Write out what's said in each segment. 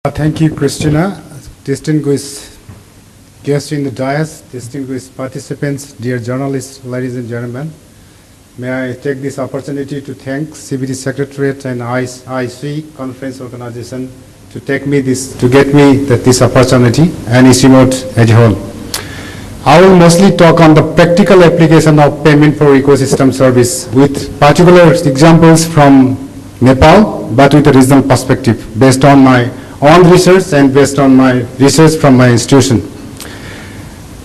Thank you, Christina. Distinguished guests in the dais, distinguished participants, dear journalists, ladies and gentlemen. May I take this opportunity to thank CBD Secretariat and IC Conference Organization to get me this opportunity and ICIMOD as a whole. I will mostly talk on the practical application of payment for ecosystem service with particular examples from Nepal, but with a regional perspective based on my own research and based on my research from my institution.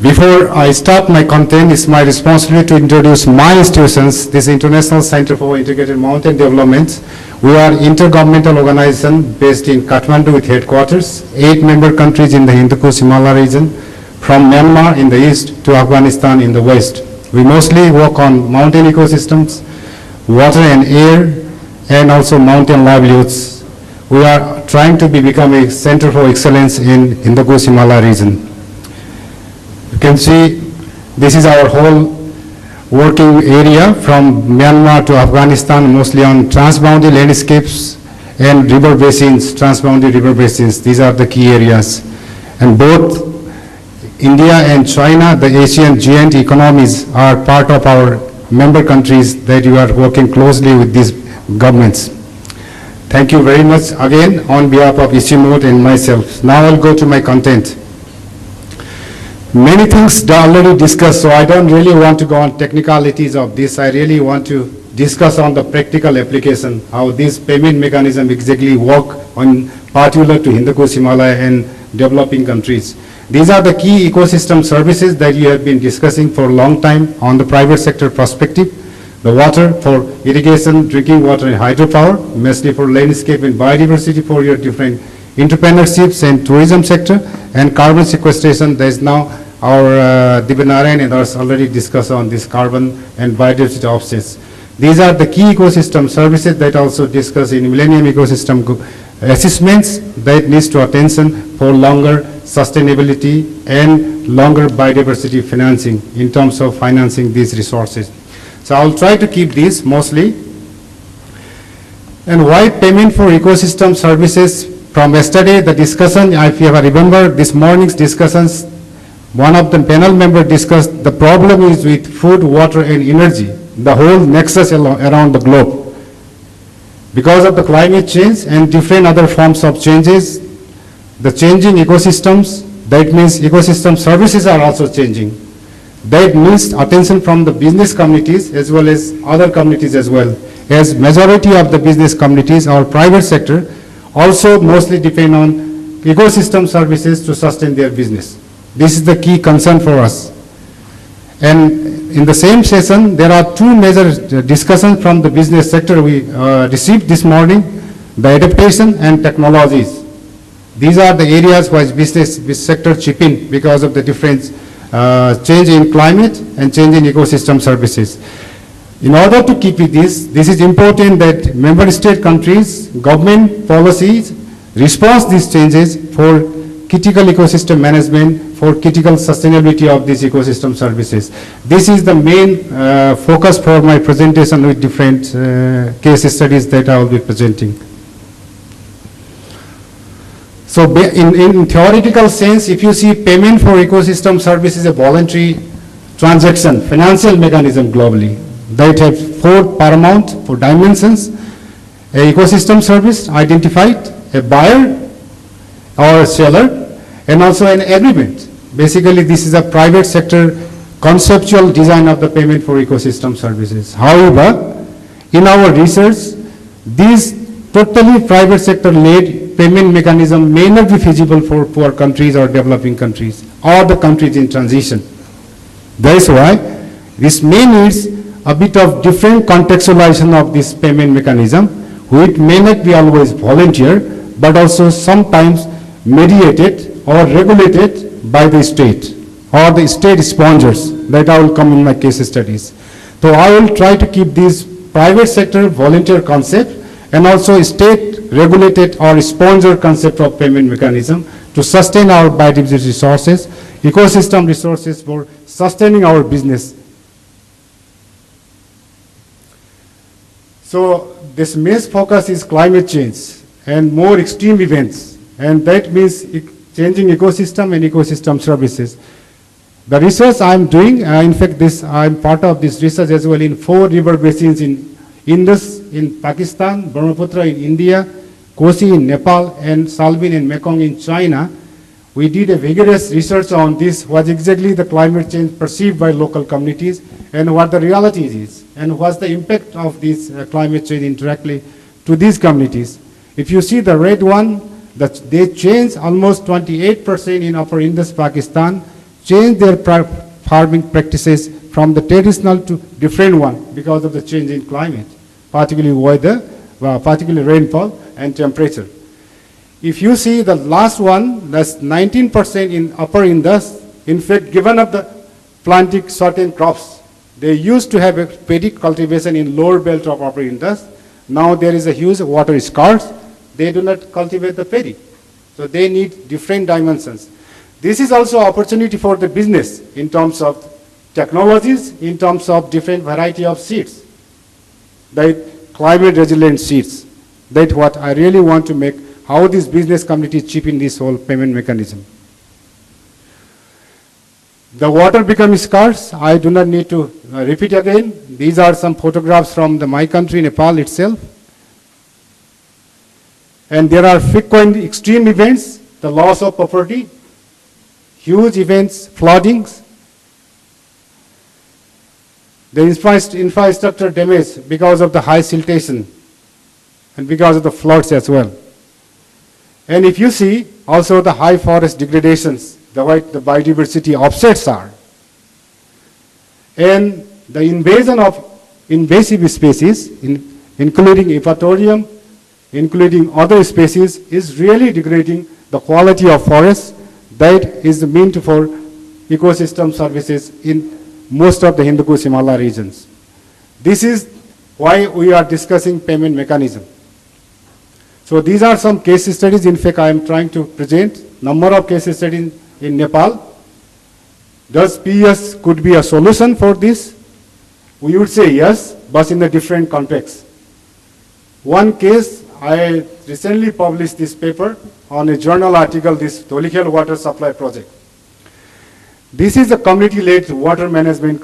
Before I start my content, it's my responsibility to introduce my institutions, this International Center for Integrated Mountain Development. We are an intergovernmental organization based in Kathmandu with headquarters, 8 member countries in the Hindu Kush Himalaya region, from Myanmar in the east to Afghanistan in the west. We mostly work on mountain ecosystems, water and air, and also mountain livelihoods. We are trying to become a center for excellence in Hindu Kush Himalaya region. You can see this is our whole working area from Myanmar to Afghanistan, mostly on transboundary landscapes and river basins, transboundary river basins. These are the key areas. And both India and China, the Asian giant economies, are part of our member countries that you are working closely with these governments. Thank you very much again on behalf of ICIMOD and myself. Now I'll go to my content. Many things are already discussed, so I don't really want to go on technicalities of this. I really want to discuss on the practical application, how this payment mechanism exactly work on particular to Hindu Kush Himalaya and developing countries. These are the key ecosystem services that you have been discussing for a long time on the private sector perspective. The water for irrigation, drinking water and hydropower, mostly for landscape and biodiversity for your different entrepreneurships and tourism sector, and carbon sequestration. There is now our Dibanarayan and others already discussed on this carbon and biodiversity offsets. These are the key ecosystem services that also discussed in Millennium Ecosystem assessments that needs to attention for longer sustainability and longer biodiversity financing in terms of financing these resources. So I'll try to keep these mostly. And why payment for ecosystem services? From yesterday, the discussion, if you remember this morning's discussions, one of the panel members discussed the problem is with food, water and energy, the whole nexus around the globe. Because of the climate change and different other forms of changes, the changing ecosystems, that means ecosystem services are also changing. That needs attention from the business communities as well as other communities as well, as majority of the business communities or private sector also mostly depend on ecosystem services to sustain their business. This is the key concern for us. And in the same session, there are 2 major discussions from the business sector we received this morning, the adaptation and technologies. These are the areas where business sector chip in because of the difference change in climate and change in ecosystem services. In order to keep with this is important that member state countries, government policies respond these changes for critical ecosystem management, for critical sustainability of these ecosystem services. This is the main focus for my presentation with different case studies that I will be presenting. So in theoretical sense, if you see payment for ecosystem service is a voluntary transaction, financial mechanism globally. That have 4 paramount, 4 dimensions. A ecosystem service identified, a buyer or a seller, and also an agreement. Basically, this is a private sector conceptual design of the payment for ecosystem services. However, in our research, these totally private sector led payment mechanism may not be feasible for poor countries or developing countries or the countries in transition. That is why this may needs a bit of different contextualization of this payment mechanism, which may not be always volunteer, but also sometimes mediated or regulated by the state or the state sponsors that I will come in my case studies. So I will try to keep this private sector volunteer concept and also state regulated or sponsor concept of payment mechanism to sustain our biodiversity resources, ecosystem resources for sustaining our business. So this main focus is climate change and more extreme events and that means changing ecosystem and ecosystem services. The research I am doing, in fact, I am part of this research as well in 4 river basins in Indus in Pakistan, Brahmaputra in India, Kosi in Nepal, and Salween and Mekong in China. We did a vigorous research on this, what exactly the climate change perceived by local communities and what the reality is, and what's the impact of this climate change indirectly to these communities. If you see the red one, they changed almost 28% in Upper Indus, Pakistan, changed their farming practices from the traditional to different one because of the change in climate, particularly weather, particularly rainfall and temperature. If you see the last one, that's 19% in Upper Indus, in fact, given up the planting certain crops. They used to have a paddy cultivation in lower belt of Upper Indus. Now there is a huge water scarce. They do not cultivate the paddy. So they need different dimensions. This is also opportunity for the business in terms of technologies, in terms of different variety of seeds, that climate resilient seeds. That's what I really want to make, how this business community chip in this whole payment mechanism. The water becomes scarce. I do not need to repeat again. These are some photographs from my country, Nepal itself. And there are frequent extreme events, the loss of property, huge events, floodings, the infrastructure damage because of the high siltation and because of the floods as well. And if you see also the high forest degradations, the biodiversity offsets are. And the invasion of invasive species, including Eupatorium, including other species, is really degrading the quality of forests that is meant for ecosystem services in most of the Hindu Kush Himalaya regions. This is why we are discussing payment mechanism. So these are some case studies. In fact, I am trying to present number of case studies in Nepal. Does PES could be a solution for this? We would say yes, but in a different context. One case, I recently published this paper on a journal article, this Dholikhel water supply project. This is a community-led water management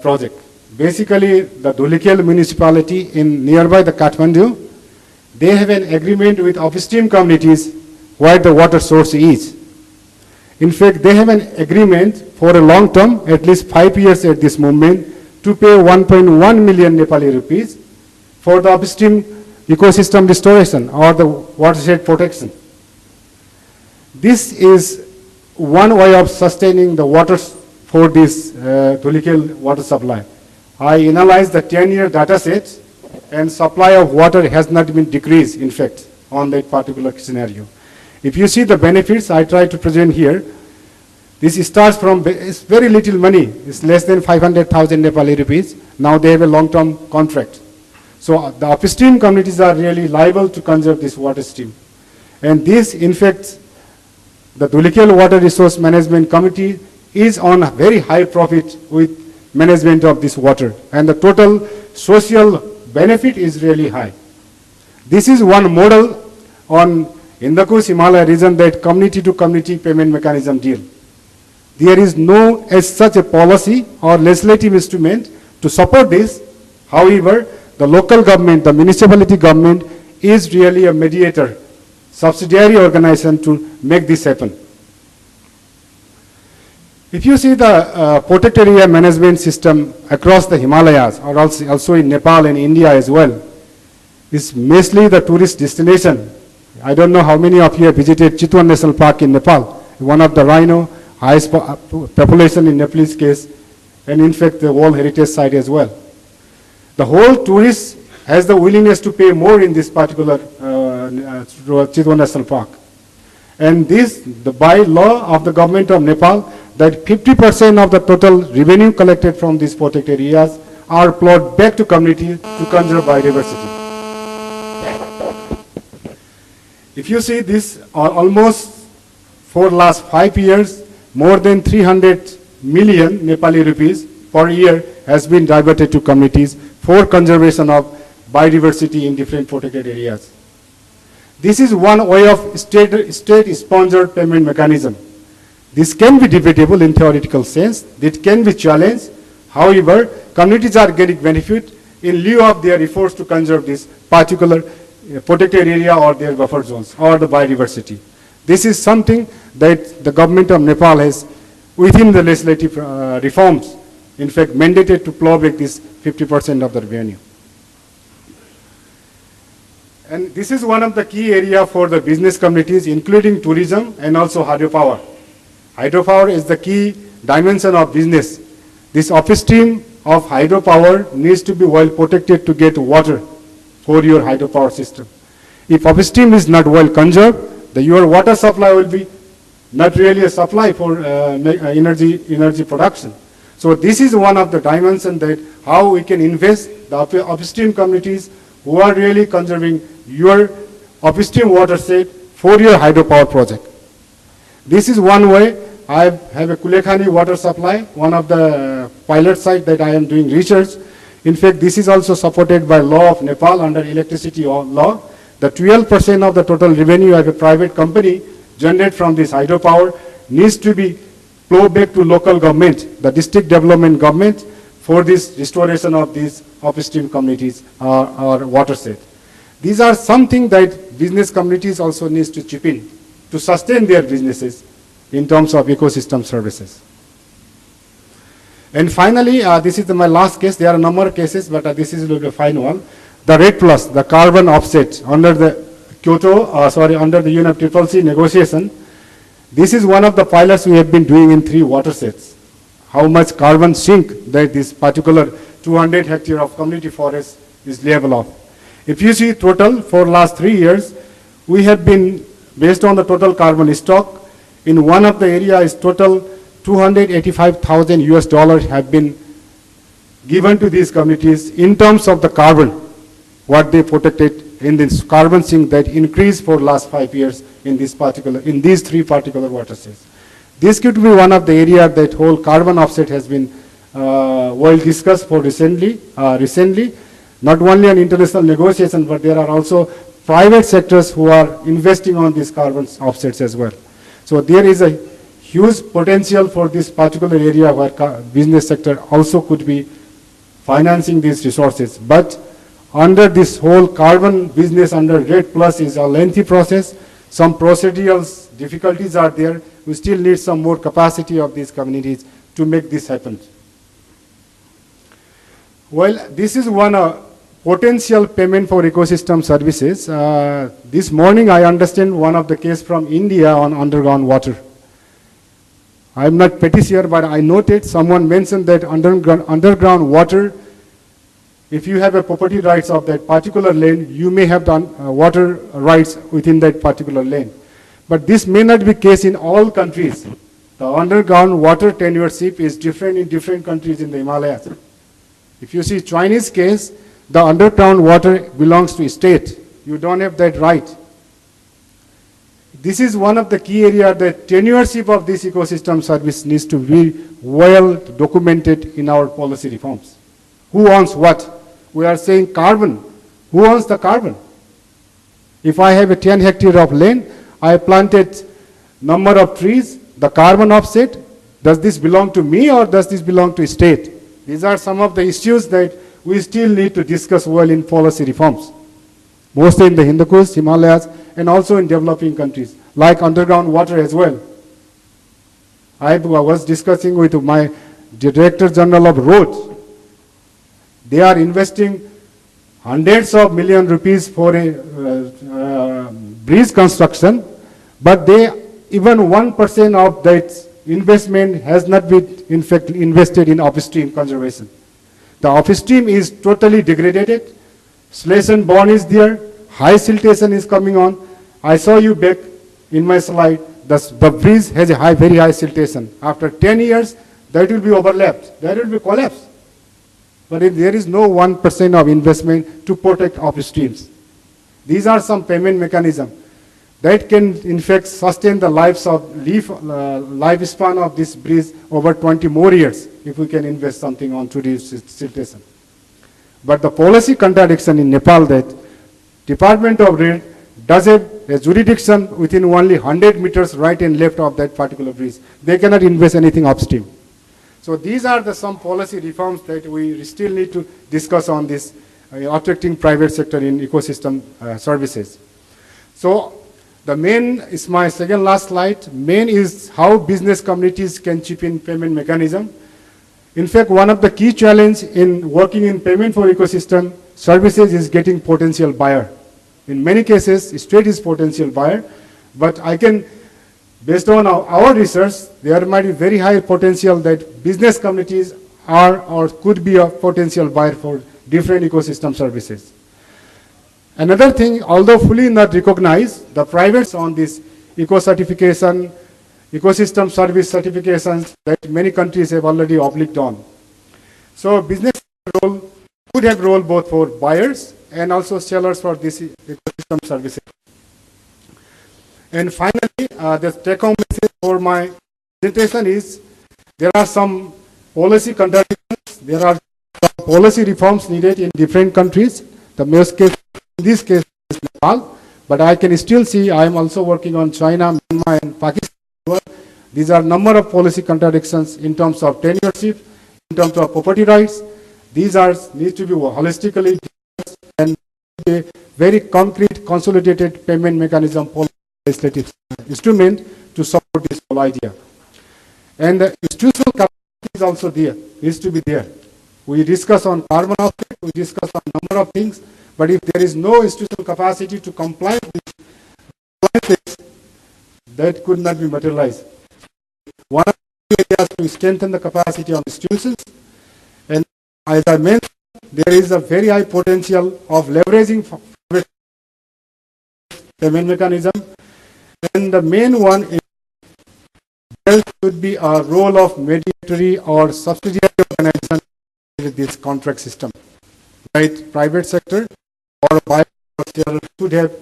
project. Basically, the Dholikhel municipality in nearby the Kathmandu, they have an agreement with upstream communities where the water source is. In fact, they have an agreement for a long term, at least 5 years at this moment, to pay 1.1 million Nepali rupees for the upstream ecosystem restoration or the watershed protection. This is one way of sustaining the water for this Dholikhel water supply. I analyzed the 10-year data set, and supply of water has not been decreased, in fact, on that particular scenario. If you see the benefits I try to present here, this starts from, it's very little money. It's less than 500,000 Nepali rupees. Now they have a long-term contract. So the upstream communities are really liable to conserve this water stream. And this, in fact, the Dholikhel Water Resource Management Committee is on a very high profit with management of this water. And the total social benefit is really high. This is one model on Hindu Kush Himalaya region that community to community payment mechanism deal. There is no as such a policy or legislative instrument to support this. However, the local government, the municipality government is really a mediator, subsidiary organization to make this happen. If you see the protected area management system across the Himalayas, or also in Nepal and India as well, is mostly the tourist destination. I don't know how many of you have visited Chitwan National Park in Nepal, one of the rhino, highest population in Nepalese case, and in fact the World Heritage Site as well. The whole tourist has the willingness to pay more in this particular Chitwan National Park. And this, by law of the government of Nepal, that 50% of the total revenue collected from these protected areas are plowed back to community to conserve biodiversity. If you see this, almost for last 5 years, more than 300 million Nepali rupees per year has been diverted to communities for conservation of biodiversity in different protected areas. This is one way of state-sponsored payment mechanism. This can be debatable in theoretical sense. It can be challenged. However, communities are getting benefit in lieu of their efforts to conserve this particular protected area or their buffer zones or the biodiversity. This is something that the government of Nepal has, within the legislative reforms, in fact, mandated to plow back this 50% of the revenue. And this is one of the key areas for the business communities, including tourism and also hydropower. Hydropower is the key dimension of business. This upstream of hydropower needs to be well protected to get water for your hydropower system. If upstream is not well conserved, your water supply will be not really a supply for energy production. So this is one of the dimensions that how we can invest the upstream communities who are really conserving your upstream watershed for your hydropower project. This is one way. I have a Kulekhani water supply, one of the pilot sites that I am doing research. In fact, this is also supported by law of Nepal under electricity law. The 12% of the total revenue of a private company generated from this hydropower needs to be flowed back to local government, the district development government, for this restoration of these upstream communities or watershed. These are something that business communities also need to chip in to sustain their businesses in terms of ecosystem services. And finally, this is my last case. There are a number of cases, but this is a fine one. The REDD+, the carbon offset under the under the UNFCCC negotiation. This is one of the pilots we have been doing in 3 watersheds. How much carbon sink that this particular 200 hectare of community forest is liable of. If you see total for last 3 years, we have been, based on the total carbon stock, in one of the area is total $285,000 have been given to these communities in terms of the carbon, what they protected in this carbon sink that increased for last 5 years in these 3 particular watersheds. This could be one of the areas that whole carbon offset has been well discussed for recently, not only on international negotiation, but there are also private sectors who are investing on these carbon offsets as well. So there is a huge potential for this particular area where business sector also could be financing these resources. But under this whole carbon business under REDD+ is a lengthy process. Some procedural difficulties are there. We still need some more capacity of these communities to make this happen. Well, this is one potential payment for ecosystem services. This morning I understand one of the case from India on underground water. I'm not pretty sure, but I noted someone mentioned that underground water, if you have a property rights of that particular lane, you may have done water rights within that particular lane. But this may not be the case in all countries. The underground water tenureship is different in different countries in the Himalayas. If you see Chinese case, the underground water belongs to state. You don't have that right. This is one of the key areas that tenureship of this ecosystem service needs to be well documented in our policy reforms. Who owns what? We are saying carbon. Who owns the carbon? If I have a 10 hectare of land, I planted number of trees, the carbon offset, does this belong to me or does this belong to state? These are some of the issues that we still need to discuss well in policy reforms, mostly in the Hindu Kush, Himalayas, and also in developing countries, like underground water as well. I was discussing with my Director General of Roads. They are investing hundreds of million rupees for a bridge construction, but even 1% of that investment has not been, in fact, invested in upstream conservation. The upstream is totally degraded. Slash and burn is there. High siltation is coming on. I saw you back in my slide. The bridge has a very high siltation. After 10 years, that will be overlapped. That will be collapsed. But if there is no 1% of investment to protect upstreams. These are some payment mechanisms that can, in fact, sustain the lifespan of this bridge over 20 more years if we can invest something on to reduce siltation. But the policy contradiction in Nepal that Department of Rail does a jurisdiction within only 100 meters right and left of that particular bridge. They cannot invest anything upstream. So these are some policy reforms that we still need to discuss on this attracting private sector in ecosystem services. So the main is my second last slide. Main is how business communities can chip in payment mechanism. In fact, one of the key challenges in working in payment for ecosystem services is getting potential buyer. In many cases, state is potential buyer, but I can, based on our research, there might be very high potential that business communities are or could be a potential buyer for different ecosystem services. Another thing, although fully not recognized, the privates on this eco-certification, ecosystem service certifications that many countries have already obliged on. So business role could have role both for buyers and also sellers for this ecosystem services. And finally, the take-home message for my presentation is there are some policy contradictions. There are some policy reforms needed in different countries. The most case, in this case, is Nepal. But I can still see I am also working on China, Myanmar, and Pakistan. These are number of policy contradictions in terms of tenureship, in terms of property rights. These need to be holistically and a very concrete, consolidated payment mechanism legislative instrument to support this whole idea. And the institutional capacity is also there, needs to be there. We discuss on carbon offset, we discuss on number of things, but if there is no institutional capacity to comply with this, that could not be materialized. One of the areas to strengthen the capacity of institutions, and as I mentioned, there is a very high potential of leveraging payment mechanism, and the main one is there should be a role of mediatory or subsidiary organization in this contract system. Right, private sector or buyer or seller should have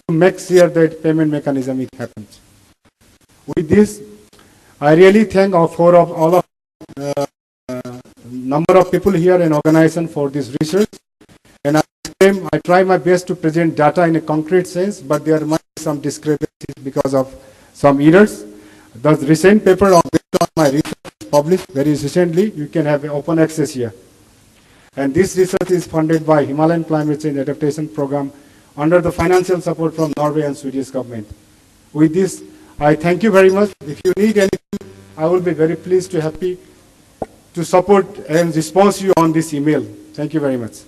to make sure that payment mechanism it happens. With this, I really thank all of number of people here and organization for this research. And I try my best to present data in a concrete sense, but there might be some discrepancies because of some errors. The recent paper based on my research is published very recently. You can have open access here. And this research is funded by Himalayan Climate Change Adaptation Program under the financial support from Norway and Swedish government. With this, I thank you very much. If you need anything, I will be very pleased to happy to support and respond to you on this email. Thank you very much.